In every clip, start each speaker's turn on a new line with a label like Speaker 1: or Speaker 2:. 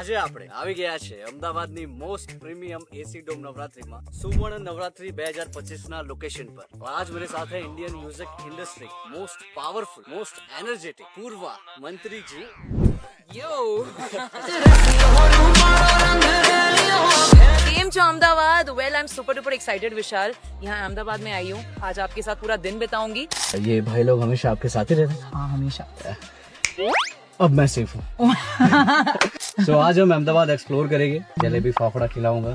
Speaker 1: આજે આપણે આવી ગયા છે અમદાવાદની મોસ્ટ પ્રીમિયમ એસી ડોમ નવરાત્રીમાં સુવર્ણ નવરાત્રી 2025 ના લોકેશન પર। आज मेरे साथ है Indian music industry most powerful most energetic Purva Mantri ji.
Speaker 2: Yo केम छो Ahmedabad? Well I am super duper excited Vishal. यहाँ अहमदाबाद में आई हूँ, आज आपके साथ पूरा दिन बिताऊंगी।
Speaker 1: ये भाई लोग हमेशा आपके साथ ही रहते हैं?
Speaker 2: हाँ हमेशा।
Speaker 1: अब मैं सेफ हूँ। So आज हम अहमदाबाद एक्सप्लोर करेंगे, जलेबी फाफड़ा खिलाऊंगा।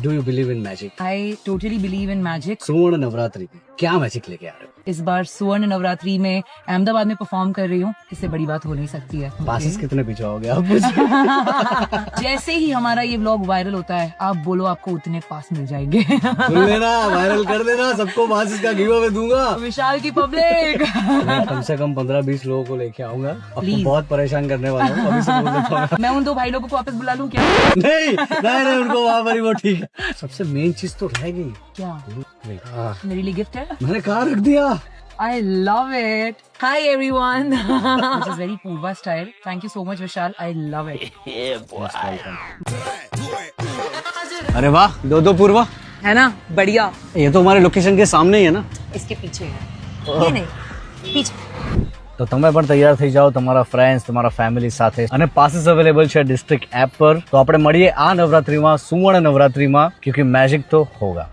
Speaker 1: Do you believe in magic?
Speaker 2: I totally believe in magic.
Speaker 1: सुवर्ण नवरात्रि क्या मैजिक लेके आ रहे हो?
Speaker 2: इस बार सुवर्ण नवरात्रि में अहमदाबाद में परफॉर्म कर रही हूँ, इससे बड़ी बात हो नहीं सकती है।
Speaker 1: पासेस कितने भिजवाओगे आप मुझे?
Speaker 2: जैसे ही हमारा ये व्लॉग वायरल होता है, आप बोलो आपको उतने पास मिल जाएंगे।
Speaker 1: सुन लेना, वायरल कर देना, सबको पासेस का गिव अवे दूंगा।
Speaker 2: विशाल की पब्लिक।
Speaker 1: मैं कम से कम 15-20 लोगों को लेके आऊंगा, आपको
Speaker 2: Please.
Speaker 1: बहुत परेशान करने वाला हूँ, अभी से बोल देता हूँ।
Speaker 2: मैं उन दो भाई लोगों को वापस बुला लूँ क्या?
Speaker 1: नहीं उनको वहाँ पर ही वो ठीक है। सबसे मेन चीज तो रह गई।
Speaker 2: क्या
Speaker 1: हाँ,
Speaker 2: मेरे लिए गिफ्ट है?
Speaker 1: मैंने कहाँ रख दिया?
Speaker 2: I love it. Hi everyone. This is very Purva style. Thank you so much Vishal. I love it.
Speaker 1: अरे वाह, दो पूर्वा
Speaker 2: है ना बढ़िया?
Speaker 1: ये तो हमारे लोकेशन के सामने ही है ना?
Speaker 2: इसके पीछे है। ये नहीं पीछे।
Speaker 1: તો તમે પણ તૈયાર થઈ જાઓ, તમારા ફ્રેન્ડ્સ તમારા ફેમિલી સાથે, અને પાસીસ અવેલેબલ છે ડિસ્ટ્રિક્ટ એપ પર। તો આપણે મળીએ આ નવરાત્રીમાં, સુવર્ણ નવરાત્રીમાં, ક્યોંકि मैजिक तो होगा।